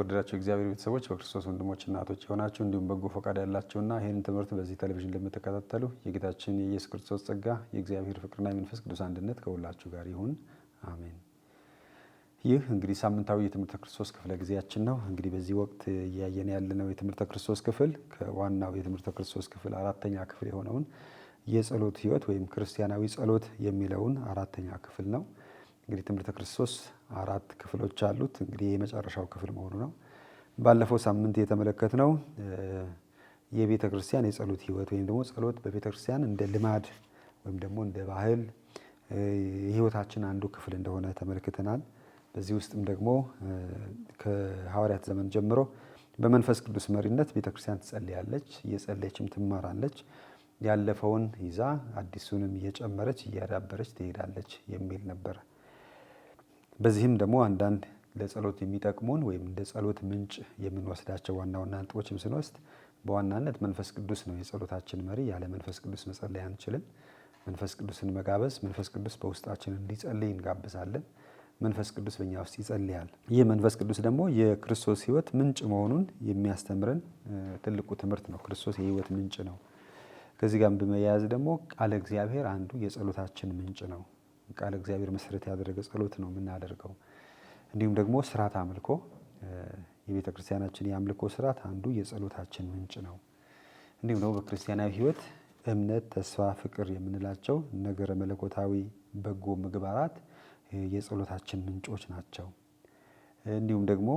የተወደዳችሁ እግዚአብሔር ቤተሰቦች በክርስቶስ ወንድሞችና እናቶች የሆናችሁ እንዲሁም በጎ ፈቃድ ያላችሁና ይህንን ትምህርት በዚህ ቴሌቪዥን ለምትከታተሉ የጌታችን የኢየሱስ ክርስቶስ ጸጋ የእግዚአብሔር ፍቅርና የመንፈስ ቅዱስ አንድነት ከሁላችሁ ጋር ይሁን፣ አሜን። ይህ እንግዲህ ሳምንታዊ የትምህርተ ክርስቶስ ክፍለ ጊዜያችን ነው። እንግዲህ በዚህ ወቅት እያየን ያለነው የትምህርተ ክርስቶስ ክፍል ከዋናው የትምህርተ ክርስቶስ ክፍል አራተኛ ክፍል የሆነውን የጸሎት ሕይወት ወይም ክርስቲያናዊ ጸሎት የሚለውን አራተኛ ክፍል ነው። እንግዲህ ትምህርተ ክርስቶስ አራት ክፍሎች አሉት። እንግዲህ የመጨረሻው ክፍል መሆኑ ነው። ባለፈው ሳምንት የተመለከትነው የቤተ ክርስቲያን የጸሎት ሕይወት ወይም ደግሞ ጸሎት በቤተ ክርስቲያን እንደ ልማድ ወይም ደግሞ እንደ ባህል የሕይወታችን አንዱ ክፍል እንደሆነ ተመልክተናል። በዚህ ውስጥም ደግሞ ከሐዋርያት ዘመን ጀምሮ በመንፈስ ቅዱስ መሪነት ቤተ ክርስቲያን ትጸልያለች፣ እየጸለየችም ትማራለች። ያለፈውን ይዛ አዲሱንም እየጨመረች እያዳበረች ትሄዳለች የሚል ነበር። በዚህም ደግሞ አንዳንድ ለጸሎት የሚጠቅሙን ወይም እንደ ጸሎት ምንጭ የምንወስዳቸው ዋና ዋና ነጥቦችም ስንወስድ በዋናነት መንፈስ ቅዱስ ነው የጸሎታችን መሪ። ያለ መንፈስ ቅዱስ መጸለይ አንችልም። መንፈስ ቅዱስን መጋበዝ፣ መንፈስ ቅዱስ በውስጣችን እንዲጸልይ እንጋብዛለን። መንፈስ ቅዱስ በእኛ ውስጥ ይጸልያል። ይህ መንፈስ ቅዱስ ደግሞ የክርስቶስ ሕይወት ምንጭ መሆኑን የሚያስተምረን ትልቁ ትምህርት ነው። ክርስቶስ የሕይወት ምንጭ ነው። ከዚህ ጋር በመያያዝ ደግሞ ቃለ እግዚአብሔር አንዱ የጸሎታችን ምንጭ ነው። ቃለ እግዚአብሔር መሰረት ያደረገ ጸሎት ነው የምናደርገው። እንዲሁም ደግሞ ስርዓት አምልኮ፣ የቤተ ክርስቲያናችን የአምልኮ ስርዓት አንዱ የጸሎታችን ምንጭ ነው። እንዲሁም ደግሞ በክርስቲያናዊ ሕይወት እምነት፣ ተስፋ፣ ፍቅር የምንላቸው ነገረ መለኮታዊ በጎ ምግባራት የጸሎታችን ምንጮች ናቸው። እንዲሁም ደግሞ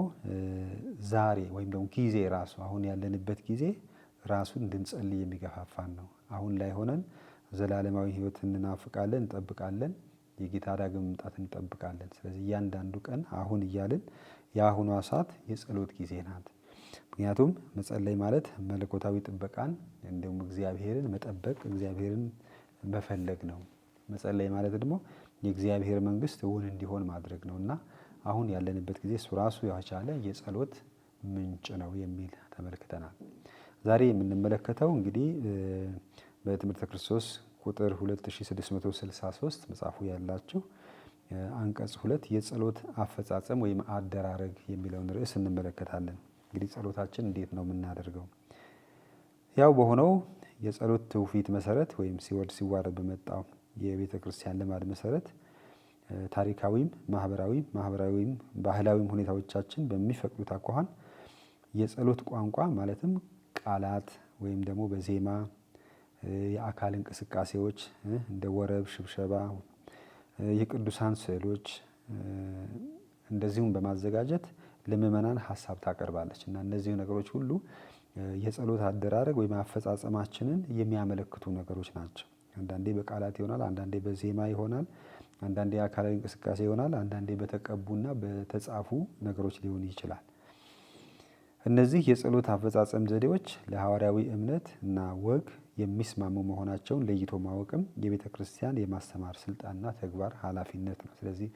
ዛሬ ወይም ደግሞ ጊዜ ራሱ አሁን ያለንበት ጊዜ ራሱን እንድንጸልይ የሚገፋፋን ነው። አሁን ላይ ሆነን ዘላለማዊ ሕይወት እንናፍቃለን፣ እንጠብቃለን። የጌታ ዳግም መምጣት እንጠብቃለን። ስለዚህ እያንዳንዱ ቀን አሁን እያልን የአሁኗ ሰዓት የጸሎት ጊዜ ናት። ምክንያቱም መጸለይ ማለት መለኮታዊ ጥበቃን እንዲሁም እግዚአብሔርን መጠበቅ፣ እግዚአብሔርን መፈለግ ነው። መጸለይ ማለት ደግሞ የእግዚአብሔር መንግስት እውን እንዲሆን ማድረግ ነው እና አሁን ያለንበት ጊዜ እሱ ራሱ የቻለ የጸሎት ምንጭ ነው የሚል ተመልክተናል። ዛሬ የምንመለከተው እንግዲህ በትምህርተ ክርስቶስ ቁጥር 2663 መጽሐፉ ያላችሁ አንቀጽ 2 የጸሎት አፈጻጸም ወይም አደራረግ የሚለውን ርዕስ እንመለከታለን። እንግዲህ ጸሎታችን እንዴት ነው የምናደርገው? ያው በሆነው የጸሎት ትውፊት መሰረት ወይም ሲወርድ ሲዋረድ በመጣው የቤተ ክርስቲያን ልማድ መሰረት ታሪካዊም ማህበራዊም ባህላዊም ሁኔታዎቻችን በሚፈቅዱት አኳኋን የጸሎት ቋንቋ ማለትም ቃላት ወይም ደግሞ በዜማ የአካል እንቅስቃሴዎች እንደ ወረብ፣ ሽብሸባ፣ የቅዱሳን ስዕሎች እንደዚሁም በማዘጋጀት ለምእመናን ሀሳብ ታቀርባለች እና እነዚህ ነገሮች ሁሉ የጸሎት አደራረግ ወይም አፈጻጸማችንን የሚያመለክቱ ነገሮች ናቸው። አንዳንዴ በቃላት ይሆናል፣ አንዳንዴ በዜማ ይሆናል፣ አንዳንዴ የአካላዊ እንቅስቃሴ ይሆናል፣ አንዳንዴ በተቀቡና በተጻፉ ነገሮች ሊሆን ይችላል። እነዚህ የጸሎት አፈጻጸም ዘዴዎች ለሐዋርያዊ እምነት እና ወግ የሚስማሙ መሆናቸውን ለይቶ ማወቅም የቤተ ክርስቲያን የማስተማር ስልጣንና ተግባር ኃላፊነት ነው። ስለዚህ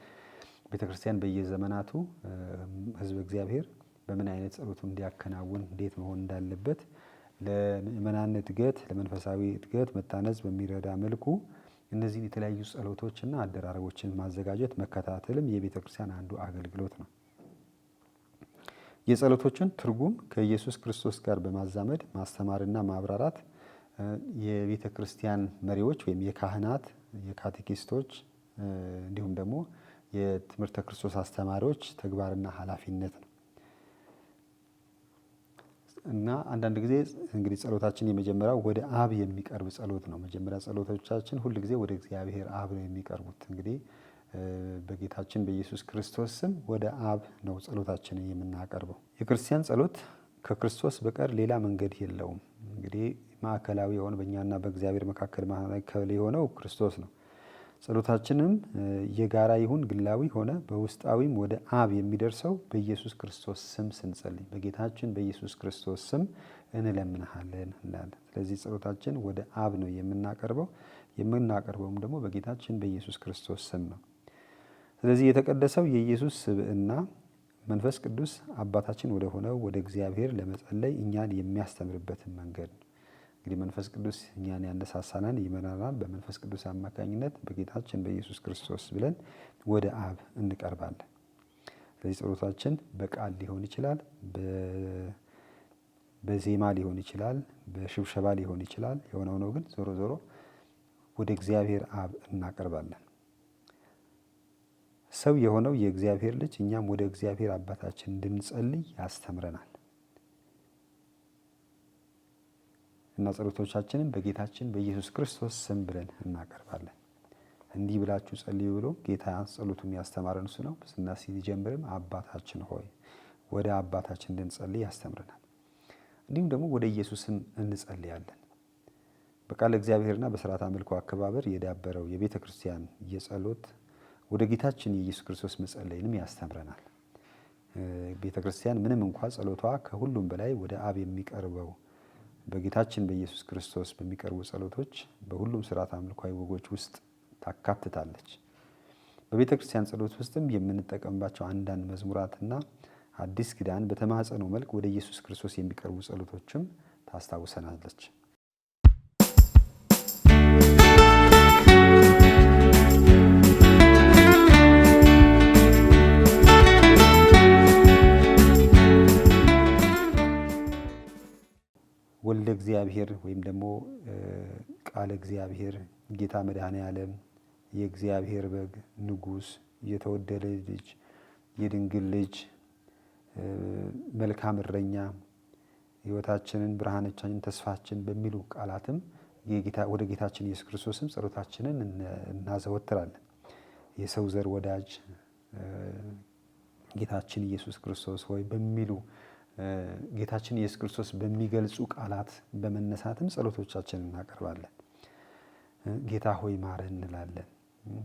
ቤተ ክርስቲያን በየዘመናቱ ሕዝበ እግዚአብሔር በምን አይነት ጸሎቱ እንዲያከናውን እንዴት መሆን እንዳለበት ለምእመናን እድገት፣ ለመንፈሳዊ እድገት መታነጽ በሚረዳ መልኩ እነዚህን የተለያዩ ጸሎቶችና አደራረቦችን ማዘጋጀት መከታተልም የቤተ ክርስቲያን አንዱ አገልግሎት ነው። የጸሎቶችን ትርጉም ከኢየሱስ ክርስቶስ ጋር በማዛመድ ማስተማርና ማብራራት የቤተ ክርስቲያን መሪዎች ወይም የካህናት፣ የካቴኪስቶች እንዲሁም ደግሞ የትምህርተ ክርስቶስ አስተማሪዎች ተግባርና ኃላፊነት ነው እና አንዳንድ ጊዜ እንግዲህ ጸሎታችን የመጀመሪያው ወደ አብ የሚቀርብ ጸሎት ነው። መጀመሪያ ጸሎቶቻችን ሁል ጊዜ ወደ እግዚአብሔር አብ ነው የሚቀርቡት። እንግዲህ በጌታችን በኢየሱስ ክርስቶስ ስም ወደ አብ ነው ጸሎታችንን የምናቀርበው። የክርስቲያን ጸሎት ከክርስቶስ በቀር ሌላ መንገድ የለውም። እንግዲህ ማዕከላዊ የሆነ በእኛና በእግዚአብሔር መካከል ማዕከል የሆነው ክርስቶስ ነው። ጸሎታችንም የጋራ ይሁን ግላዊ ሆነ በውስጣዊም ወደ አብ የሚደርሰው በኢየሱስ ክርስቶስ ስም ስንጸልይ፣ በጌታችን በኢየሱስ ክርስቶስ ስም እንለምንሃለን እንላለን። ስለዚህ ጸሎታችን ወደ አብ ነው የምናቀርበውም ደግሞ በጌታችን በኢየሱስ ክርስቶስ ስም ነው። ስለዚህ የተቀደሰው የኢየሱስ ስብዕና መንፈስ ቅዱስ አባታችን ወደ ሆነው ወደ እግዚአብሔር ለመጸለይ እኛን የሚያስተምርበትን መንገድ ነው። እንግዲህ መንፈስ ቅዱስ እኛን ያነሳሳናል፣ ይመራናል። በመንፈስ ቅዱስ አማካኝነት በጌታችን በኢየሱስ ክርስቶስ ብለን ወደ አብ እንቀርባለን። ስለዚህ ጸሎታችን በቃል ሊሆን ይችላል፣ በዜማ ሊሆን ይችላል፣ በሽብሸባ ሊሆን ይችላል። የሆነው ነው ግን ዞሮ ዞሮ ወደ እግዚአብሔር አብ እናቀርባለን። ሰው የሆነው የእግዚአብሔር ልጅ እኛም ወደ እግዚአብሔር አባታችን እንድንጸልይ ያስተምረናል እና ጸሎቶቻችንን በጌታችን በኢየሱስ ክርስቶስ ስም ብለን እናቀርባለን። እንዲህ ብላችሁ ጸልዩ ብሎ ጌታ ጸሎቱን ያስተማረን እሱ ነው። በስና ሲጀምርም አባታችን ሆይ ወደ አባታችን እንድንጸልይ ያስተምረናል። እንዲሁም ደግሞ ወደ ኢየሱስም እንጸልያለን። በቃል እግዚአብሔርና በሥርዓተ አምልኮ አከባበር የዳበረው የቤተ ክርስቲያን የጸሎት ወደ ጌታችን የኢየሱስ ክርስቶስ መጸለይንም ያስተምረናል። ቤተ ክርስቲያን ምንም እንኳን ጸሎቷ ከሁሉም በላይ ወደ አብ የሚቀርበው በጌታችን በኢየሱስ ክርስቶስ በሚቀርቡ ጸሎቶች በሁሉም ሥርዓተ አምልኮዊ ወጎች ውስጥ ታካትታለች። በቤተ ክርስቲያን ጸሎት ውስጥም የምንጠቀምባቸው አንዳንድ መዝሙራትና አዲስ ኪዳን በተማጸነው መልክ ወደ ኢየሱስ ክርስቶስ የሚቀርቡ ጸሎቶችም ታስታውሰናለች። ወልደ እግዚአብሔር ወይም ደግሞ ቃለ እግዚአብሔር ጌታ መድኃኔ ዓለም የእግዚአብሔር በግ ንጉሥ የተወደደ ልጅ የድንግል ልጅ መልካም እረኛ ሕይወታችንን ብርሃናችንን ተስፋችን በሚሉ ቃላትም ወደ ጌታችን ኢየሱስ ክርስቶስም ጸሎታችንን እናዘወትራለን። የሰው ዘር ወዳጅ ጌታችን ኢየሱስ ክርስቶስ ሆይ በሚሉ ጌታችን ኢየሱስ ክርስቶስ በሚገልጹ ቃላት በመነሳትም ጸሎቶቻችንን እናቀርባለን። ጌታ ሆይ ማረን እንላለን።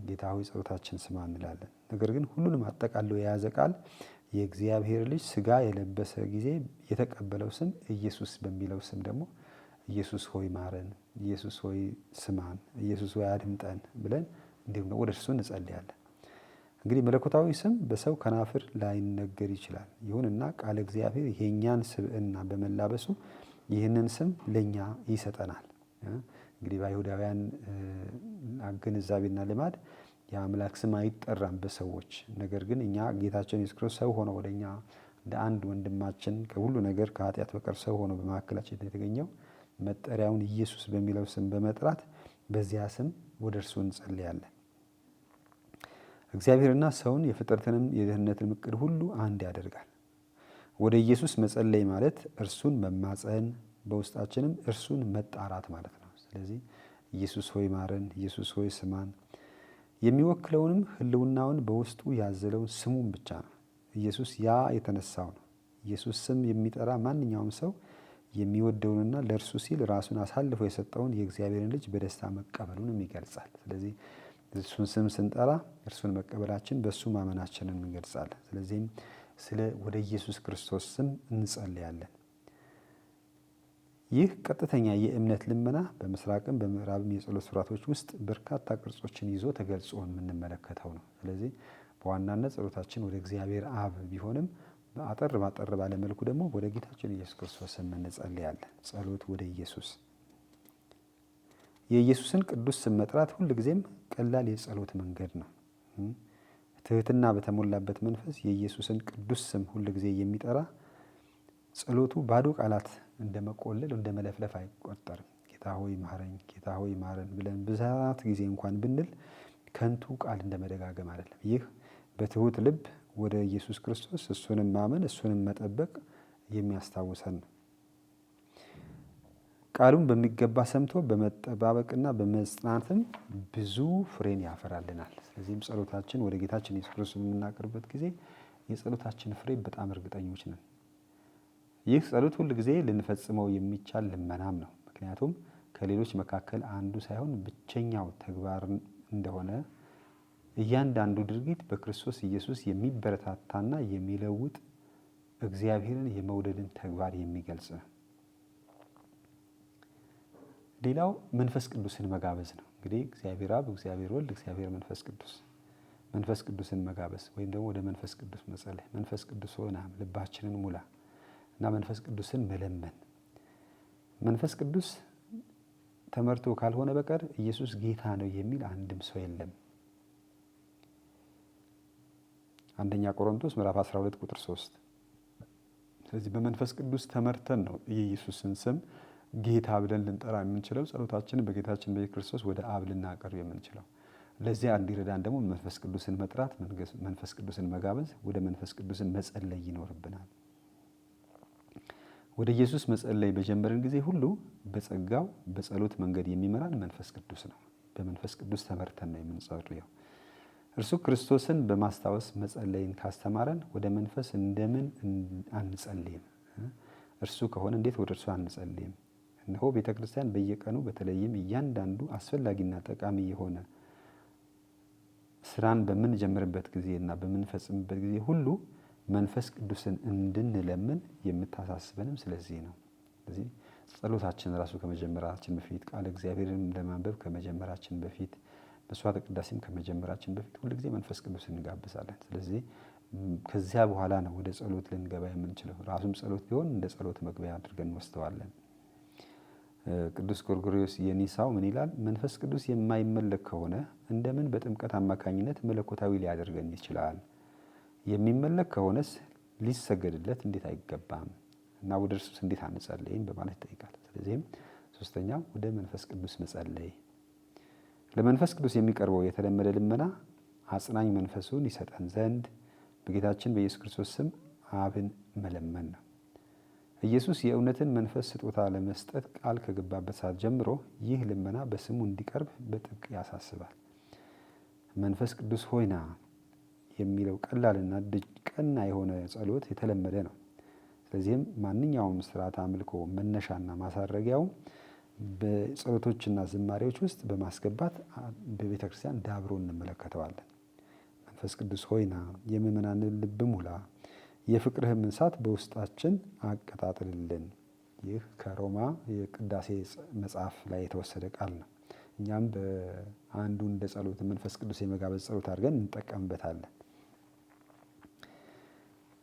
ጌታ ሆይ ጸሎታችን ስማ እንላለን። ነገር ግን ሁሉንም አጠቃሎ የያዘ ቃል የእግዚአብሔር ልጅ ሥጋ የለበሰ ጊዜ የተቀበለው ስም ኢየሱስ በሚለው ስም ደግሞ ኢየሱስ ሆይ ማረን፣ ኢየሱስ ሆይ ስማን፣ ኢየሱስ ሆይ አድምጠን ብለን እንዲሁም ወደ እርሱ እንጸልያለን። እንግዲህ መለኮታዊ ስም በሰው ከናፍር ላይነገር ይችላል። ይሁንና ቃለ እግዚአብሔር የእኛን ስብዕና በመላበሱ ይህንን ስም ለእኛ ይሰጠናል። እንግዲህ በአይሁዳውያን ግንዛቤና ልማድ የአምላክ ስም አይጠራም በሰዎች። ነገር ግን እኛ ጌታችን ኢየሱስ ክርስቶስ ሰው ሆኖ ወደ እኛ እንደ አንድ ወንድማችን ከሁሉ ነገር ከኃጢአት በቀር ሰው ሆኖ በመካከላችን የተገኘው መጠሪያውን ኢየሱስ በሚለው ስም በመጥራት በዚያ ስም ወደ እርሱ እንጸልያለን። እግዚአብሔርና ሰውን የፍጥረትንም የደህንነትን ዕቅድ ሁሉ አንድ ያደርጋል። ወደ ኢየሱስ መጸለይ ማለት እርሱን መማፀን፣ በውስጣችንም እርሱን መጣራት ማለት ነው። ስለዚህ ኢየሱስ ሆይ ማረን፣ ኢየሱስ ሆይ ስማን የሚወክለውንም ሕልውናውን በውስጡ ያዘለውን ስሙን ብቻ ነው። ኢየሱስ ያ የተነሳው ነው። ኢየሱስ ስም የሚጠራ ማንኛውም ሰው የሚወደውንና ለእርሱ ሲል ራሱን አሳልፎ የሰጠውን የእግዚአብሔርን ልጅ በደስታ መቀበሉንም ይገልጻል። ስለዚህ እሱን ስም ስንጠራ እርሱን መቀበላችን በእሱ ማመናችንን እንገልጻለን። ስለዚህም ወደ ኢየሱስ ክርስቶስ ስም እንጸልያለን። ይህ ቀጥተኛ የእምነት ልመና በምስራቅም በምዕራብም የጸሎት ሥርዓቶች ውስጥ በርካታ ቅርጾችን ይዞ ተገልጾ የምንመለከተው ነው። ስለዚህ በዋናነት ጸሎታችን ወደ እግዚአብሔር አብ ቢሆንም አጠር ባለ መልኩ ደግሞ ወደ ጌታችን ኢየሱስ ክርስቶስ ስም እንጸልያለን። ጸሎት ወደ ኢየሱስ። የኢየሱስን ቅዱስ ስም መጥራት ሁልጊዜም ቀላል የጸሎት መንገድ ነው። ትህትና በተሞላበት መንፈስ የኢየሱስን ቅዱስ ስም ሁልጊዜ የሚጠራ ጸሎቱ ባዶ ቃላት እንደ መቆለል እንደ መለፍለፍ አይቆጠርም። ጌታ ሆይ ማረኝ፣ ጌታ ሆይ ማረን ብለን ብዛት ጊዜ እንኳን ብንል ከንቱ ቃል እንደ መደጋገም አይደለም። ይህ በትሁት ልብ ወደ ኢየሱስ ክርስቶስ እሱንም ማመን እሱንም መጠበቅ የሚያስታውሰን ነው። ቃሉን በሚገባ ሰምቶ በመጠባበቅና በመጽናትም ብዙ ፍሬን ያፈራልናል። ስለዚህም ጸሎታችን ወደ ጌታችን ኢየሱስ ክርስቶስ የምናቀርብበት ጊዜ የጸሎታችን ፍሬ በጣም እርግጠኞች ነን። ይህ ጸሎት ሁል ጊዜ ልንፈጽመው የሚቻል ልመናም ነው። ምክንያቱም ከሌሎች መካከል አንዱ ሳይሆን ብቸኛው ተግባር እንደሆነ እያንዳንዱ ድርጊት በክርስቶስ ኢየሱስ የሚበረታታና የሚለውጥ እግዚአብሔርን የመውደድን ተግባር የሚገልጽ ነው። ሌላው መንፈስ ቅዱስን መጋበዝ ነው። እንግዲህ እግዚአብሔር አብ፣ እግዚአብሔር ወልድ፣ እግዚአብሔር መንፈስ ቅዱስን መጋበዝ ወይም ደግሞ ወደ መንፈስ ቅዱስ መጸለይ። መንፈስ ቅዱስ ሆና ልባችንን ሙላ እና መንፈስ ቅዱስን መለመን። መንፈስ ቅዱስ ተመርቶ ካልሆነ በቀር ኢየሱስ ጌታ ነው የሚል አንድም ሰው የለም። አንደኛ ቆሮንቶስ ምዕራፍ 12 ቁጥር 3። ስለዚህ በመንፈስ ቅዱስ ተመርተን ነው የኢየሱስን ስም ጌታ ብለን ልንጠራ የምንችለው፣ ጸሎታችንን በጌታችን በኢየሱስ ክርስቶስ ወደ አብ ልናቀርብ የምንችለው። ለዚያ እንዲረዳን ደግሞ መንፈስ ቅዱስን መጥራት፣ መንፈስ ቅዱስን መጋበዝ፣ ወደ መንፈስ ቅዱስን መጸለይ ይኖርብናል። ወደ ኢየሱስ መጸለይ በጀመርን ጊዜ ሁሉ በጸጋው በጸሎት መንገድ የሚመራን መንፈስ ቅዱስ ነው። በመንፈስ ቅዱስ ተመርተን ነው የምንጸልየው። እርሱ ክርስቶስን በማስታወስ መጸለይን ካስተማረን ወደ መንፈስ እንደምን አንጸልይም? እርሱ ከሆነ እንዴት ወደ እርሱ አንጸልይም? እነሆ ቤተክርስቲያን በየቀኑ በተለይም እያንዳንዱ አስፈላጊና ጠቃሚ የሆነ ስራን በምንጀምርበት ጊዜና በምንፈጽምበት ጊዜ ሁሉ መንፈስ ቅዱስን እንድንለምን የምታሳስበንም ስለዚህ ነው። ስለዚህ ጸሎታችን ራሱ ከመጀመራችን በፊት ቃለ እግዚአብሔርን ለማንበብ ከመጀመራችን በፊት መስዋዕተ ቅዳሴም ከመጀመራችን በፊት ሁሉ ጊዜ መንፈስ ቅዱስን እንጋብዛለን። ስለዚህ ከዚያ በኋላ ነው ወደ ጸሎት ልንገባ የምንችለው። ራሱም ጸሎት ቢሆን እንደ ጸሎት መግቢያ አድርገን እንወስደዋለን። ቅዱስ ጎርጎርዮስ የኒሳው ምን ይላል? መንፈስ ቅዱስ የማይመለክ ከሆነ እንደምን በጥምቀት አማካኝነት መለኮታዊ ሊያደርገን ይችላል? የሚመለክ ከሆነስ ሊሰገድለት እንዴት አይገባም? እና ወደ እርሱስ እንዴት አንጸልይም? በማለት ይጠይቃል። ስለዚህም ሶስተኛው ወደ መንፈስ ቅዱስ መጸለይ። ለመንፈስ ቅዱስ የሚቀርበው የተለመደ ልመና አጽናኝ መንፈሱን ይሰጠን ዘንድ በጌታችን በኢየሱስ ክርስቶስ ስም አብን መለመን ነው። ኢየሱስ የእውነትን መንፈስ ስጦታ ለመስጠት ቃል ከገባበት ሰዓት ጀምሮ ይህ ልመና በስሙ እንዲቀርብ በጥብቅ ያሳስባል። መንፈስ ቅዱስ ሆይና የሚለው ቀላልና ቀና የሆነ ጸሎት የተለመደ ነው። ስለዚህም ማንኛውም ስርዓተ አምልኮ መነሻና ማሳረጊያው በጸሎቶችና ዝማሬዎች ውስጥ በማስገባት በቤተ ክርስቲያን ዳብሮ እንመለከተዋለን። መንፈስ ቅዱስ ሆይና የምእመናንን ልብ ሙላ፣ የፍቅርህም እሳት በውስጣችን አቀጣጥልልን። ይህ ከሮማ የቅዳሴ መጽሐፍ ላይ የተወሰደ ቃል ነው። እኛም በአንዱ እንደ ጸሎት መንፈስ ቅዱስ የመጋበዝ ጸሎት አድርገን እንጠቀምበታለን።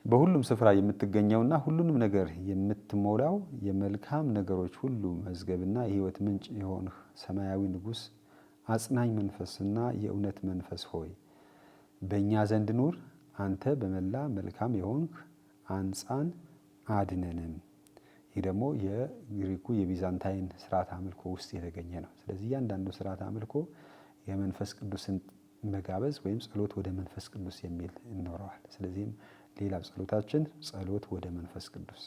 በሁሉም ስፍራ የምትገኘውና ሁሉንም ነገር የምትሞላው የመልካም ነገሮች ሁሉ መዝገብና የሕይወት ምንጭ የሆንህ ሰማያዊ ንጉሥ፣ አጽናኝ መንፈስና የእውነት መንፈስ ሆይ በእኛ ዘንድ ኑር። አንተ በመላ መልካም የሆንህ አንጻን አድነንም። ይህ ደግሞ የግሪኩ የቢዛንታይን ስርዓተ አምልኮ ውስጥ የተገኘ ነው። ስለዚህ እያንዳንዱ ስርዓተ አምልኮ የመንፈስ ቅዱስን መጋበዝ ወይም ጸሎት ወደ መንፈስ ቅዱስ የሚል ይኖረዋል። ስለዚህም ሌላ ጸሎታችን ጸሎት ወደ መንፈስ ቅዱስ።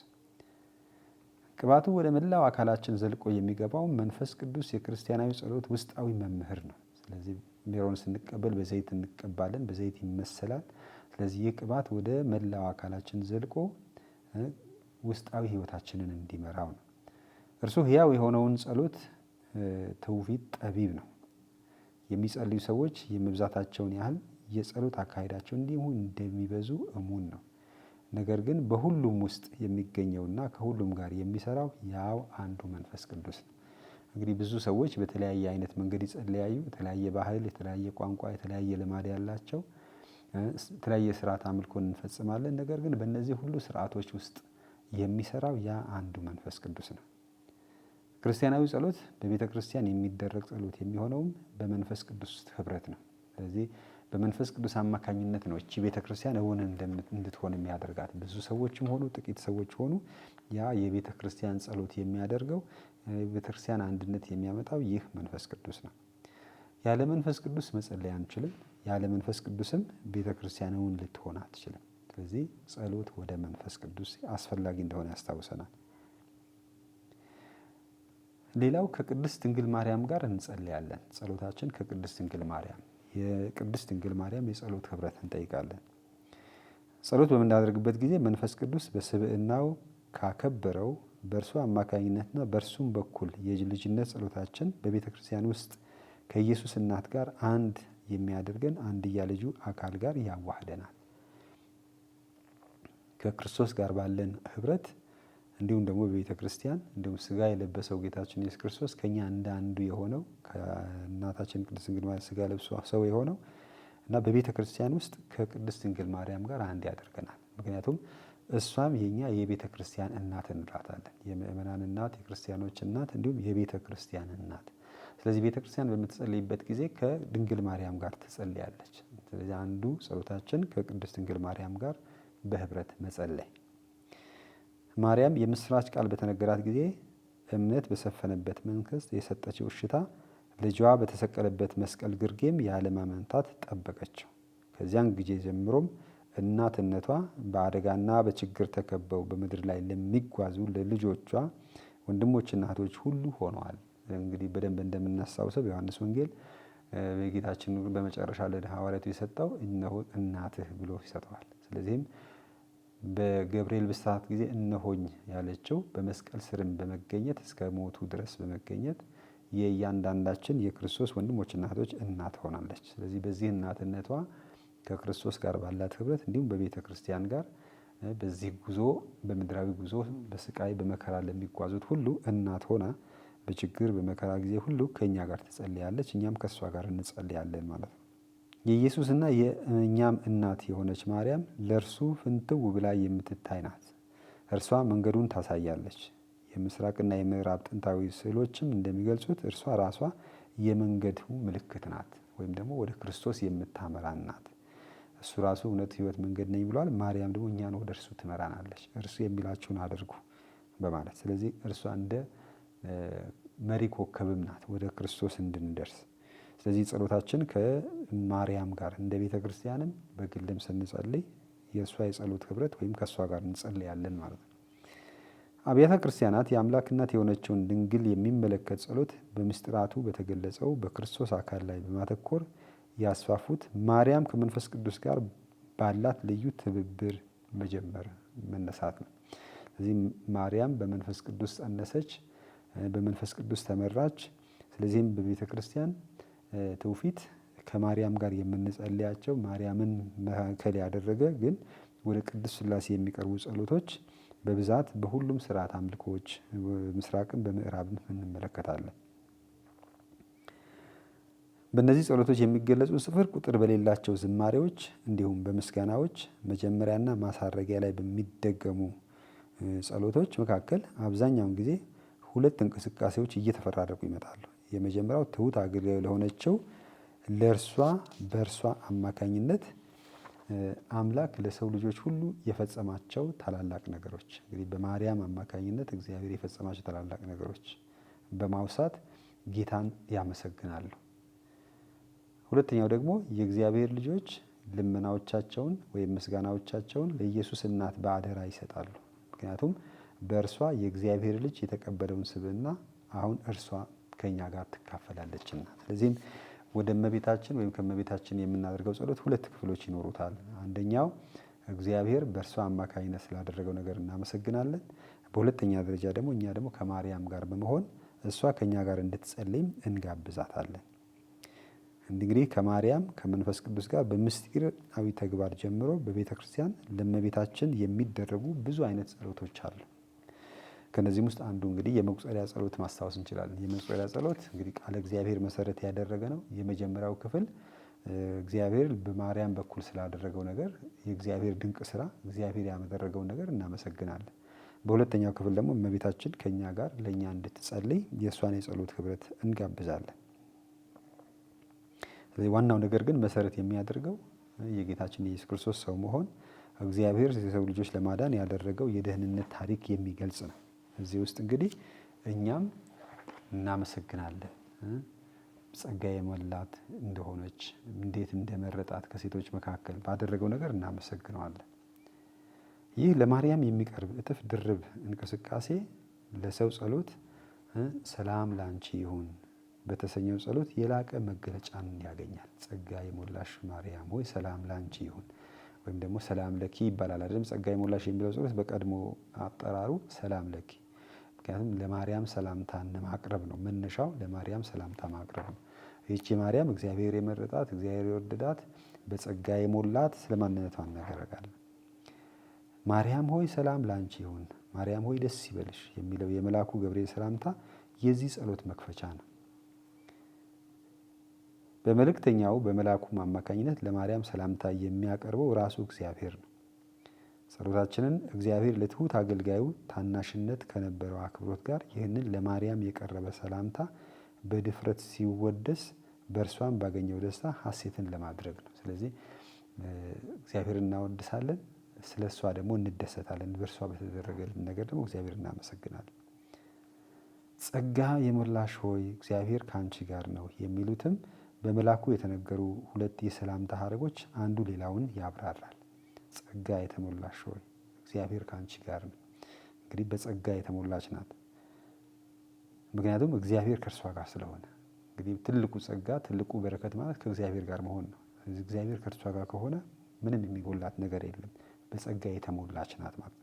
ቅባቱ ወደ መላው አካላችን ዘልቆ የሚገባው መንፈስ ቅዱስ የክርስቲያናዊ ጸሎት ውስጣዊ መምህር ነው። ስለዚህ ሜሮን ስንቀበል በዘይት እንቀባለን፣ በዘይት ይመሰላል። ስለዚህ ይህ ቅባት ወደ መላው አካላችን ዘልቆ ውስጣዊ ሕይወታችንን እንዲመራው ነው። እርሱ ሕያው የሆነውን ጸሎት ትውፊት ጠቢብ ነው። የሚጸልዩ ሰዎች የመብዛታቸውን ያህል የጸሎት አካሄዳቸው እንዲሁ እንደሚበዙ እሙን ነው። ነገር ግን በሁሉም ውስጥ የሚገኘውና ከሁሉም ጋር የሚሰራው ያው አንዱ መንፈስ ቅዱስ ነው። እንግዲህ ብዙ ሰዎች በተለያየ አይነት መንገድ ይጸልያሉ። የተለያየ ባህል፣ የተለያየ ቋንቋ፣ የተለያየ ልማድ ያላቸው የተለያየ ስርዓት አምልኮን እንፈጽማለን። ነገር ግን በእነዚህ ሁሉ ስርዓቶች ውስጥ የሚሰራው ያ አንዱ መንፈስ ቅዱስ ነው። ክርስቲያናዊ ጸሎት በቤተ ክርስቲያን የሚደረግ ጸሎት የሚሆነውም በመንፈስ ቅዱስ ህብረት ነው። ስለዚህ በመንፈስ ቅዱስ አማካኝነት ነው እቺ ቤተ ክርስቲያን እውን እንድትሆን የሚያደርጋት። ብዙ ሰዎችም ሆኑ ጥቂት ሰዎች ሆኑ ያ የቤተ ክርስቲያን ጸሎት የሚያደርገው የቤተ ክርስቲያን አንድነት የሚያመጣው ይህ መንፈስ ቅዱስ ነው። ያለ መንፈስ ቅዱስ መጸለይ አንችልም። ያለ መንፈስ ቅዱስም ቤተ ክርስቲያን እውን ልትሆን አትችልም። ስለዚህ ጸሎት ወደ መንፈስ ቅዱስ አስፈላጊ እንደሆነ ያስታውሰናል። ሌላው ከቅድስት ድንግል ማርያም ጋር እንጸልያለን። ጸሎታችን ከቅድስት ድንግል ማርያም የቅድስት ድንግል ማርያም የጸሎት ህብረት እንጠይቃለን። ጸሎት በምናደርግበት ጊዜ መንፈስ ቅዱስ በስብዕናው ካከበረው በእርሱ አማካኝነትና በእርሱም በኩል የልጅነት ጸሎታችን በቤተ ክርስቲያን ውስጥ ከኢየሱስ እናት ጋር አንድ የሚያደርገን አንድያ ልጁ አካል ጋር ያዋህደናል። ከክርስቶስ ጋር ባለን ህብረት እንዲሁም ደግሞ በቤተ ክርስቲያን እንዲሁም ስጋ የለበሰው ጌታችን ኢየሱስ ክርስቶስ ከኛ እንደ አንዱ የሆነው ከእናታችን ቅድስት ድንግል ማርያም ስጋ ለብሶ ሰው የሆነው እና በቤተ ክርስቲያን ውስጥ ከቅድስት ድንግል ማርያም ጋር አንድ ያደርገናል። ምክንያቱም እሷም የኛ የቤተ ክርስቲያን እናት እንላታለን። የምእመናን እናት፣ የክርስቲያኖች እናት እንዲሁም የቤተ ክርስቲያን እናት። ስለዚህ ቤተ ክርስቲያን በምትጸልይበት ጊዜ ከድንግል ማርያም ጋር ትጸልያለች። ስለዚህ አንዱ ጸሎታችን ከቅድስት ድንግል ማርያም ጋር በህብረት መጸለይ። ማርያም የምስራች ቃል በተነገራት ጊዜ እምነት በሰፈነበት መንግስት የሰጠችው እሽታ ልጇ በተሰቀለበት መስቀል ግርጌም ያለማመንታት ጠበቀችው። ከዚያን ጊዜ ጀምሮም እናትነቷ በአደጋና በችግር ተከበው በምድር ላይ ለሚጓዙ ለልጆቿ ወንድሞችና እህቶች ሁሉ ሆነዋል። እንግዲህ በደንብ እንደምናስታውሰው በዮሐንስ ወንጌል ጌታችን በመጨረሻ ለሐዋርያቱ የሰጠው እነሆ እናትህ ብሎ ይሰጠዋል። ስለዚህም በገብርኤል ብስራት ጊዜ እነሆኝ ያለችው በመስቀል ስርም በመገኘት እስከ ሞቱ ድረስ በመገኘት የእያንዳንዳችን የክርስቶስ ወንድሞችና እህቶች እናት ሆናለች። ስለዚህ በዚህ እናትነቷ ከክርስቶስ ጋር ባላት ህብረት እንዲሁም በቤተ ክርስቲያን ጋር በዚህ ጉዞ በምድራዊ ጉዞ በስቃይ በመከራ ለሚጓዙት ሁሉ እናት ሆና በችግር በመከራ ጊዜ ሁሉ ከእኛ ጋር ትጸልያለች፣ እኛም ከእሷ ጋር እንጸልያለን ማለት ነው። የኢየሱስና የእኛም እናት የሆነች ማርያም ለእርሱ ፍንትው ብላ የምትታይ ናት። እርሷ መንገዱን ታሳያለች። የምስራቅና የምዕራብ ጥንታዊ ስዕሎችም እንደሚገልጹት እርሷ ራሷ የመንገዱ ምልክት ናት፣ ወይም ደግሞ ወደ ክርስቶስ የምታመራ ናት። እሱ ራሱ እውነት፣ ህይወት፣ መንገድ ነኝ ብሏል። ማርያም ደግሞ እኛን ወደ እርሱ ትመራናለች፣ እርሱ የሚላችሁን አድርጉ በማለት። ስለዚህ እርሷ እንደ መሪ ኮከብም ናት ወደ ክርስቶስ እንድንደርስ። ስለዚህ ጸሎታችን ከማርያም ጋር እንደ ቤተ ክርስቲያንም በግልም ስንጸልይ የእሷ የጸሎት ህብረት ወይም ከእሷ ጋር እንጸልያለን ማለት ነው። አብያተ ክርስቲያናት የአምላክ እናት የሆነችውን ድንግል የሚመለከት ጸሎት በምስጢራቱ በተገለጸው በክርስቶስ አካል ላይ በማተኮር ያስፋፉት ማርያም ከመንፈስ ቅዱስ ጋር ባላት ልዩ ትብብር መጀመር መነሳት ነው። ስለዚህ ማርያም በመንፈስ ቅዱስ ጸነሰች፣ በመንፈስ ቅዱስ ተመራች። ስለዚህም በቤተ ክርስቲያን ትውፊት ከማርያም ጋር የምንጸልያቸው ማርያምን ማዕከል ያደረገ ግን ወደ ቅድስት ሥላሴ የሚቀርቡ ጸሎቶች በብዛት በሁሉም ስርዓት አምልኮዎች ምስራቅም በምዕራብም እንመለከታለን። በእነዚህ ጸሎቶች የሚገለጹ ስፍር ቁጥር በሌላቸው ዝማሬዎች እንዲሁም በምስጋናዎች መጀመሪያና ማሳረጊያ ላይ በሚደገሙ ጸሎቶች መካከል አብዛኛውን ጊዜ ሁለት እንቅስቃሴዎች እየተፈራረቁ ይመጣሉ። የመጀመሪያው ትሁት አገልጋይ ለሆነችው ለእርሷ በእርሷ አማካኝነት አምላክ ለሰው ልጆች ሁሉ የፈጸማቸው ታላላቅ ነገሮች፣ እንግዲህ በማርያም አማካኝነት እግዚአብሔር የፈጸማቸው ታላላቅ ነገሮች በማውሳት ጌታን ያመሰግናሉ። ሁለተኛው ደግሞ የእግዚአብሔር ልጆች ልመናዎቻቸውን ወይም ምስጋናዎቻቸውን ለኢየሱስ እናት በአደራ ይሰጣሉ። ምክንያቱም በእርሷ የእግዚአብሔር ልጅ የተቀበለውን ስብዕና አሁን እርሷ ከኛ ጋር ትካፈላለችና። ስለዚህም ወደ እመቤታችን ወይም ከእመቤታችን የምናደርገው ጸሎት ሁለት ክፍሎች ይኖሩታል። አንደኛው እግዚአብሔር በእርሷ አማካኝነት ስላደረገው ነገር እናመሰግናለን። በሁለተኛ ደረጃ ደግሞ እኛ ደግሞ ከማርያም ጋር በመሆን እሷ ከኛ ጋር እንድትጸልይም እንጋብዛታለን። እንግዲህ ከማርያም ከመንፈስ ቅዱስ ጋር በምስጢራዊ ተግባር ጀምሮ በቤተ ክርስቲያን ለእመቤታችን የሚደረጉ ብዙ አይነት ጸሎቶች አሉ። ከነዚህም ውስጥ አንዱ እንግዲህ የመቁጠሪያ ጸሎት ማስታወስ እንችላለን። የመቁጠሪያ ጸሎት እንግዲህ ቃለ እግዚአብሔር መሰረት ያደረገ ነው። የመጀመሪያው ክፍል እግዚአብሔር በማርያም በኩል ስላደረገው ነገር፣ የእግዚአብሔር ድንቅ ስራ፣ እግዚአብሔር ያደረገውን ነገር እናመሰግናለን። በሁለተኛው ክፍል ደግሞ እመቤታችን ከኛ ጋር ለእኛ እንድትጸልይ የእሷን የጸሎት ህብረት እንጋብዛለን። ስለዚህ ዋናው ነገር ግን መሰረት የሚያደርገው የጌታችን የኢየሱስ ክርስቶስ ሰው መሆን፣ እግዚአብሔር የሰው ልጆች ለማዳን ያደረገው የደህንነት ታሪክ የሚገልጽ ነው። እዚህ ውስጥ እንግዲህ እኛም እናመሰግናለን። ጸጋ የሞላት እንደሆነች እንዴት እንደመረጣት ከሴቶች መካከል ባደረገው ነገር እናመሰግነዋለን። ይህ ለማርያም የሚቀርብ እጥፍ ድርብ እንቅስቃሴ ለሰው ጸሎት ሰላም ላንቺ ይሁን በተሰኘው ጸሎት የላቀ መገለጫን ያገኛል። ጸጋ የሞላሽ ማርያም ሆይ ሰላም ላንቺ ይሁን ወይም ደግሞ ሰላም ለኪ ይባላል አይደለም። ጸጋ የሞላሽ የሚለው ጸሎት በቀድሞ አጠራሩ ሰላም ለኪ፣ ምክንያቱም ለማርያም ሰላምታን ማቅረብ ነው። መነሻው ለማርያም ሰላምታ ማቅረብ ነው። ይህቺ ማርያም እግዚአብሔር የመረጣት እግዚአብሔር የወደዳት በጸጋ የሞላት ስለማንነቷ እናገረጋለን። ማርያም ሆይ ሰላም ላንቺ ይሁን፣ ማርያም ሆይ ደስ ይበልሽ የሚለው የመልአኩ ገብርኤል ሰላምታ የዚህ ጸሎት መክፈቻ ነው። በመልእክተኛው በመልአኩ አማካኝነት ለማርያም ሰላምታ የሚያቀርበው ራሱ እግዚአብሔር ነው። ጸሎታችንን እግዚአብሔር ለትሁት አገልጋዩ ታናሽነት ከነበረው አክብሮት ጋር ይህንን ለማርያም የቀረበ ሰላምታ በድፍረት ሲወደስ በእርሷም ባገኘው ደስታ ሐሴትን ለማድረግ ነው። ስለዚህ እግዚአብሔርን እናወድሳለን፣ ስለ እሷ ደግሞ እንደሰታለን። በእርሷ በተደረገልን ነገር ደግሞ እግዚአብሔር እናመሰግናለን። ጸጋ የሞላሽ ሆይ እግዚአብሔር ከአንቺ ጋር ነው የሚሉትም በመልአኩ የተነገሩ ሁለት የሰላምታ ሐረጎች አንዱ ሌላውን ያብራራል። ጸጋ የተሞላሽ ሆይ እግዚአብሔር ከአንቺ ጋር ነው። እንግዲህ በጸጋ የተሞላች ናት። ምክንያቱም እግዚአብሔር ከእርሷ ጋር ስለሆነ። እንግዲህ ትልቁ ጸጋ ትልቁ በረከት ማለት ከእግዚአብሔር ጋር መሆን ነው። እግዚአብሔር ከእርሷ ጋር ከሆነ ምንም የሚጎላት ነገር የለም። በጸጋ የተሞላች ናት ማለት።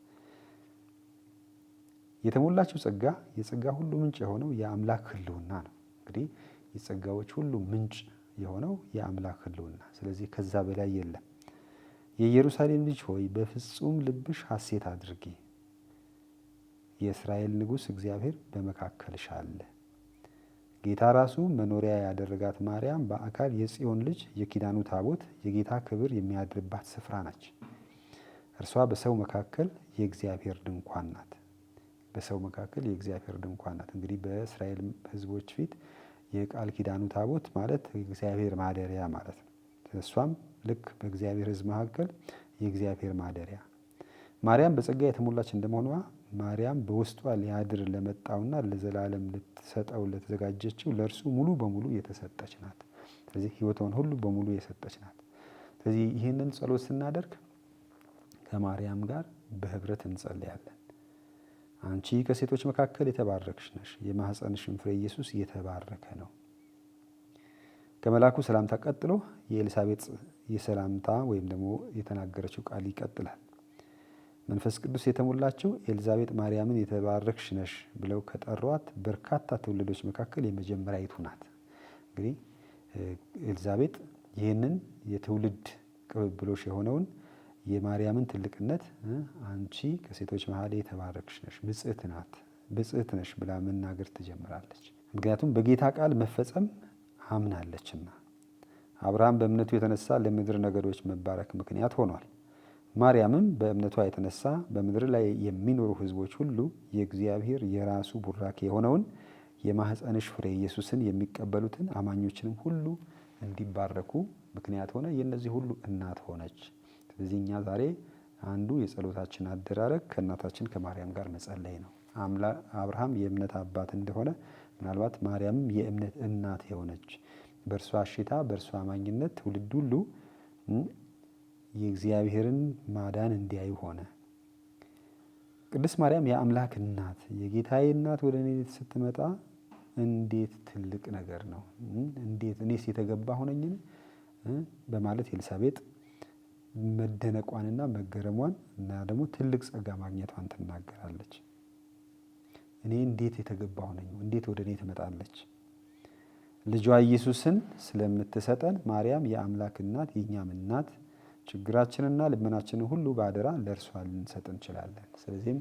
የተሞላችው ጸጋ የጸጋ ሁሉ ምንጭ የሆነው የአምላክ ሕልውና ነው። እንግዲህ የጸጋዎች ሁሉ ምንጭ የሆነው የአምላክ ሕልውና፣ ስለዚህ ከዛ በላይ የለም። የኢየሩሳሌም ልጅ ሆይ በፍጹም ልብሽ ሐሴት አድርጊ፣ የእስራኤል ንጉሥ እግዚአብሔር በመካከልሽ አለ። ጌታ ራሱ መኖሪያ ያደረጋት ማርያም በአካል የጽዮን ልጅ የኪዳኑ ታቦት የጌታ ክብር የሚያድርባት ስፍራ ናች። እርሷ በሰው መካከል የእግዚአብሔር ድንኳን ናት። በሰው መካከል የእግዚአብሔር ድንኳን ናት። እንግዲህ በእስራኤል ሕዝቦች ፊት የቃል ኪዳኑ ታቦት ማለት የእግዚአብሔር ማደሪያ ማለት ነው። እሷም ልክ በእግዚአብሔር ሕዝብ መካከል የእግዚአብሔር ማደሪያ። ማርያም በጸጋ የተሞላች እንደመሆኗ ማርያም በውስጧ ሊያድር ለመጣውና ለዘላለም ልትሰጠው ለተዘጋጀችው ለእርሱ ሙሉ በሙሉ የተሰጠች ናት። ስለዚህ ሕይወቷን ሁሉ በሙሉ የሰጠች ናት። ስለዚህ ይህንን ጸሎት ስናደርግ ከማርያም ጋር በህብረት እንጸልያለን። አንቺ ከሴቶች መካከል የተባረክሽ ነሽ፣ የማኅፀንሽም ፍሬ ኢየሱስ የተባረከ ነው። ከመልአኩ ሰላምታ ቀጥሎ የኤልሳቤጥ የሰላምታ ወይም ደግሞ የተናገረችው ቃል ይቀጥላል። መንፈስ ቅዱስ የተሞላችው ኤልዛቤጥ ማርያምን የተባረክሽ ነሽ ብለው ከጠሯት በርካታ ትውልዶች መካከል የመጀመሪያይቱ ናት። እንግዲህ ኤልዛቤጥ ይህንን የትውልድ ቅብብሎሽ የሆነውን የማርያምን ትልቅነት አንቺ ከሴቶች መሀል የተባረክሽ ነሽ፣ ብጽዕት ነሽ ብላ መናገር ትጀምራለች። ምክንያቱም በጌታ ቃል መፈጸም አምናለችና። አብርሃም በእምነቱ የተነሳ ለምድር ነገዶች መባረክ ምክንያት ሆኗል። ማርያምም በእምነቷ የተነሳ በምድር ላይ የሚኖሩ ሕዝቦች ሁሉ የእግዚአብሔር የራሱ ቡራኬ የሆነውን የማኅፀንሽ ፍሬ ኢየሱስን የሚቀበሉትን አማኞችንም ሁሉ እንዲባረኩ ምክንያት ሆነ። የእነዚህ ሁሉ እናት ሆነች። ስለዚህ እኛ ዛሬ አንዱ የጸሎታችን አደራረግ ከእናታችን ከማርያም ጋር መጸለይ ነው። አብርሃም የእምነት አባት እንደሆነ ምናልባት ማርያምም የእምነት እናት የሆነች በእርሷ እሽታ በእርሷ አማኝነት ትውልድ ሁሉ የእግዚአብሔርን ማዳን እንዲያዩ ሆነ። ቅድስት ማርያም የአምላክ እናት የጌታዬ እናት ወደ እኔ ስትመጣ እንዴት ትልቅ ነገር ነው! እንዴት እኔስ የተገባ ሆነኝን በማለት ኤልሳቤጥ መደነቋንና መገረሟን እና ደግሞ ትልቅ ጸጋ ማግኘቷን ትናገራለች። እኔ እንዴት የተገባ ሆነኝ! እንዴት ወደ እኔ ትመጣለች? ልጇ ኢየሱስን ስለምትሰጠን ማርያም የአምላክ እናት የእኛም እናት ችግራችንና ልመናችንን ሁሉ በአደራ ለእርሷ ልንሰጥ እንችላለን። ስለዚህም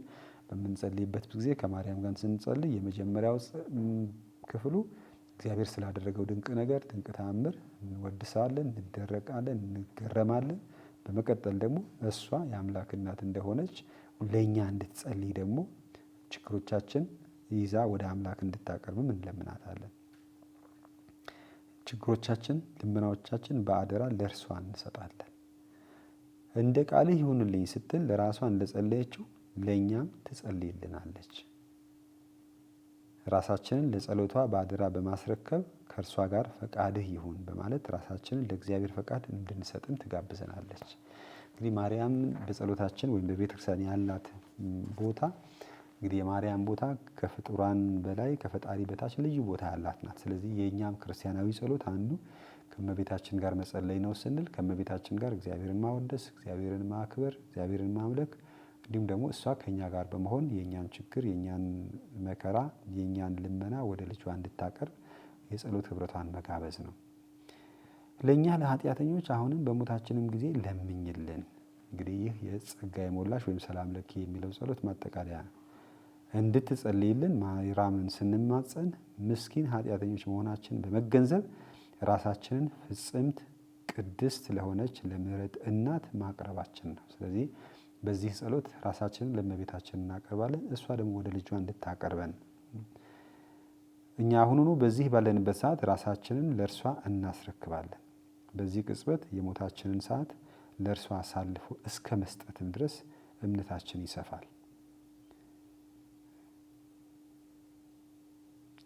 በምንጸልይበት ጊዜ ከማርያም ጋር ስንጸልይ የመጀመሪያው ክፍሉ እግዚአብሔር ስላደረገው ድንቅ ነገር ድንቅ ተአምር እንወድሳለን፣ እንደረቃለን፣ እንገረማለን። በመቀጠል ደግሞ እሷ የአምላክ እናት እንደሆነች ለእኛ እንድትጸልይ ደግሞ ችግሮቻችን ይዛ ወደ አምላክ እንድታቀርብም እንለምናታለን። ችግሮቻችን፣ ልመናዎቻችን በአደራ ለእርሷ እንሰጣለን። እንደ ቃልህ ይሁንልኝ ስትል ለራሷ እንደጸለየችው ለእኛም ትጸልይልናለች። ራሳችንን ለጸሎቷ በአደራ በማስረከብ ከእርሷ ጋር ፈቃድህ ይሁን በማለት ራሳችንን ለእግዚአብሔር ፈቃድ እንድንሰጥም ትጋብዘናለች። እንግዲህ ማርያም በጸሎታችን ወይም በቤተ ክርስቲያን ያላት ቦታ እንግዲህ የማርያም ቦታ ከፍጡራን በላይ ከፈጣሪ በታች ልዩ ቦታ ያላት ናት። ስለዚህ የእኛም ክርስቲያናዊ ጸሎት አንዱ ከእመቤታችን ጋር መጸለይ ነው ስንል ከእመቤታችን ጋር እግዚአብሔርን ማወደስ፣ እግዚአብሔርን ማክበር፣ እግዚአብሔርን ማምለክ እንዲሁም ደግሞ እሷ ከኛ ጋር በመሆን የእኛን ችግር፣ የእኛን መከራ፣ የእኛን ልመና ወደ ልጇ እንድታቀርብ የጸሎት ህብረቷን መጋበዝ ነው። ለእኛ ለኃጢአተኞች አሁንም በሞታችንም ጊዜ ለምኝልን። እንግዲህ ይህ የጸጋ የሞላሽ ወይም ሰላም ለኪ የሚለው ጸሎት ማጠቃለያ ነው። እንድትጸልይልን ማርያምን ስንማጸን ምስኪን ኃጢአተኞች መሆናችን በመገንዘብ ራሳችንን ፍጽምት ቅድስት ለሆነች ለምሕረት እናት ማቅረባችን ነው። ስለዚህ በዚህ ጸሎት ራሳችንን ለእመቤታችን እናቀርባለን። እሷ ደግሞ ወደ ልጇ እንድታቀርበን እኛ አሁኑኑ በዚህ ባለንበት ሰዓት ራሳችንን ለእርሷ እናስረክባለን። በዚህ ቅጽበት የሞታችንን ሰዓት ለእርሷ አሳልፎ እስከ መስጠትም ድረስ እምነታችን ይሰፋል።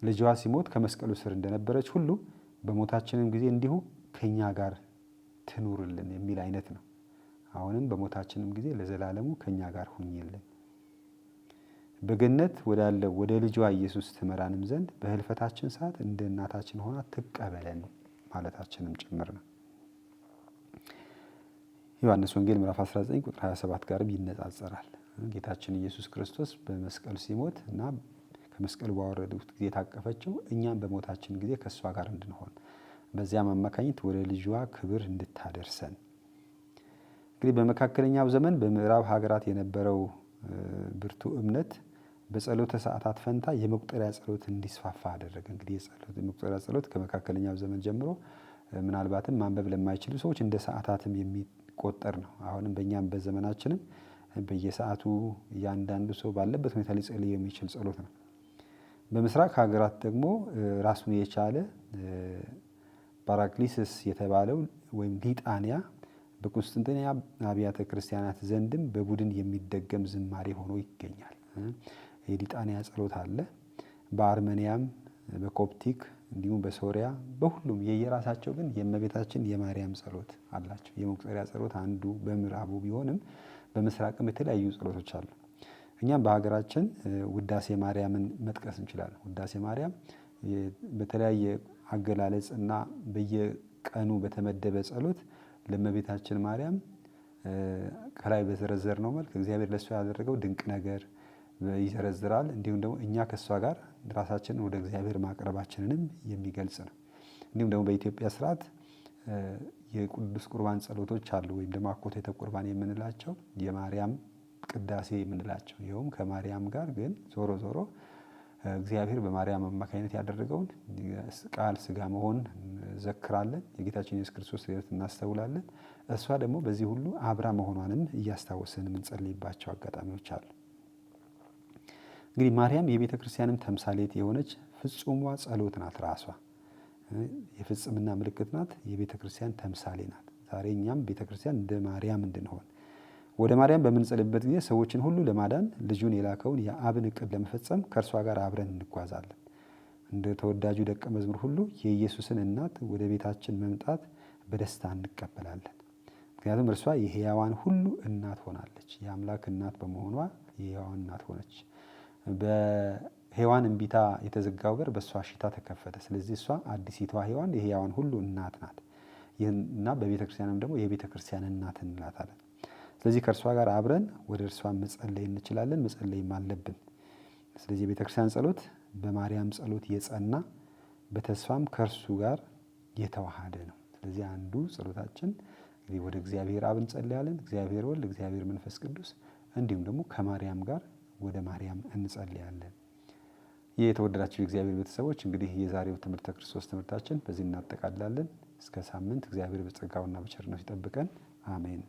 ልጇ ሲሞት ከመስቀሉ ስር እንደነበረች ሁሉ በሞታችንም ጊዜ እንዲሁ ከኛ ጋር ትኑርልን የሚል አይነት ነው። አሁንም በሞታችንም ጊዜ ለዘላለሙ ከኛ ጋር ሁኝልን፣ በገነት ወዳለው ወደ ልጇ ኢየሱስ ትመራንም ዘንድ በህልፈታችን ሰዓት እንደ እናታችን ሆና ትቀበለን ማለታችንም ጭምር ነው። ዮሐንስ ወንጌል ምዕራፍ 19 ቁጥር 27 ጋርም ይነጻጸራል። ጌታችን ኢየሱስ ክርስቶስ በመስቀል ሲሞት እና ከመስቀሉ ባወረዱት ጊዜ ታቀፈችው፣ እኛም በሞታችን ጊዜ ከእሷ ጋር እንድንሆን በዚያም አማካኝነት ወደ ልጇ ክብር እንድታደርሰን። እንግዲህ በመካከለኛው ዘመን በምዕራብ ሀገራት የነበረው ብርቱ እምነት በጸሎተ ሰዓታት ፈንታ የመቁጠሪያ ጸሎት እንዲስፋፋ አደረገ። እንግዲህ የመቁጠሪያ ጸሎት ከመካከለኛው ዘመን ጀምሮ ምናልባትም ማንበብ ለማይችሉ ሰዎች እንደ ሰዓታትም የሚቆጠር ነው። አሁንም በእኛም በዘመናችንም በየሰዓቱ እያንዳንዱ ሰው ባለበት ሁኔታ ሊጸልይ የሚችል ጸሎት ነው። በምስራቅ ሀገራት ደግሞ ራሱን የቻለ ፓራክሊስስ የተባለው ወይም ሊጣንያ በቁስጥንጥንያ አብያተ ክርስቲያናት ዘንድም በቡድን የሚደገም ዝማሬ ሆኖ ይገኛል። የሊጣንያ ጸሎት አለ። በአርመኒያም፣ በኮፕቲክ እንዲሁም በሶሪያ በሁሉም የየራሳቸው ግን የእመቤታችን የማርያም ጸሎት አላቸው። የመቁጠሪያ ጸሎት አንዱ በምዕራቡ ቢሆንም በምስራቅም የተለያዩ ጸሎቶች አሉ። እኛም በሀገራችን ውዳሴ ማርያምን መጥቀስ እንችላለን። ውዳሴ ማርያም በተለያየ አገላለጽ እና በየቀኑ በተመደበ ጸሎት ለእመቤታችን ማርያም ከላይ በዘረዘርነው መልክ እግዚአብሔር ለእሷ ያደረገው ድንቅ ነገር ይዘረዝራል። እንዲሁም ደግሞ እኛ ከእሷ ጋር ራሳችንን ወደ እግዚአብሔር ማቅረባችንንም የሚገልጽ ነው። እንዲሁም ደግሞ በኢትዮጵያ ስርዓት የቅዱስ ቁርባን ጸሎቶች አሉ፣ ወይም ደግሞ አኮቴተ ቁርባን የምንላቸው የማርያም ቅዳሴ የምንላቸው። ይኸውም ከማርያም ጋር ግን ዞሮ ዞሮ እግዚአብሔር በማርያም አማካኝነት ያደረገውን ቃል ስጋ መሆን ዘክራለን። የጌታችን ኢየሱስ ክርስቶስ ሕይወት እናስተውላለን። እሷ ደግሞ በዚህ ሁሉ አብራ መሆኗንም እያስታወስን የምንጸልይባቸው አጋጣሚዎች አሉ። እንግዲህ ማርያም የቤተ ክርስቲያንም ተምሳሌት የሆነች ፍጹሟ ጸሎት ናት። ራሷ የፍጽምና ምልክት ናት። የቤተ ክርስቲያን ተምሳሌ ናት። ዛሬ እኛም ቤተ ክርስቲያን እንደ ማርያም እንድንሆን ወደ ማርያም በምንጸልይበት ጊዜ ሰዎችን ሁሉ ለማዳን ልጁን የላከውን የአብን እቅድ ለመፈጸም ከእርሷ ጋር አብረን እንጓዛለን። እንደ ተወዳጁ ደቀ መዝሙር ሁሉ የኢየሱስን እናት ወደ ቤታችን መምጣት በደስታ እንቀበላለን። ምክንያቱም እርሷ የሕያዋን ሁሉ እናት ሆናለች። የአምላክ እናት በመሆኗ የሕያዋን እናት ሆነች። በሔዋን እምቢታ የተዘጋው በር በእሷ እሽታ ተከፈተ። ስለዚህ እሷ አዲሲቷ ሔዋን የሕያዋን ሁሉ እናት ናት እና በቤተ ክርስቲያንም ደግሞ የቤተ ክርስቲያን እናት እንላታለን። ስለዚህ ከእርሷ ጋር አብረን ወደ እርሷ መጸለይ እንችላለን፣ መጸለይም አለብን። ስለዚህ የቤተ ክርስቲያን ጸሎት በማርያም ጸሎት የጸና በተስፋም ከእርሱ ጋር የተዋሃደ ነው። ስለዚህ አንዱ ጸሎታችን እንግዲህ ወደ እግዚአብሔር አብ እንጸልያለን፣ እግዚአብሔር ወልድ፣ እግዚአብሔር መንፈስ ቅዱስ እንዲሁም ደግሞ ከማርያም ጋር ወደ ማርያም እንጸልያለን። ይህ የተወደዳችሁ የእግዚአብሔር ቤተሰቦች እንግዲህ የዛሬው ትምህርተ ክርስቶስ ትምህርታችን በዚህ እናጠቃልላለን። እስከ ሳምንት እግዚአብሔር በጸጋውና በቸርነቱ ይጠብቀን። አሜን።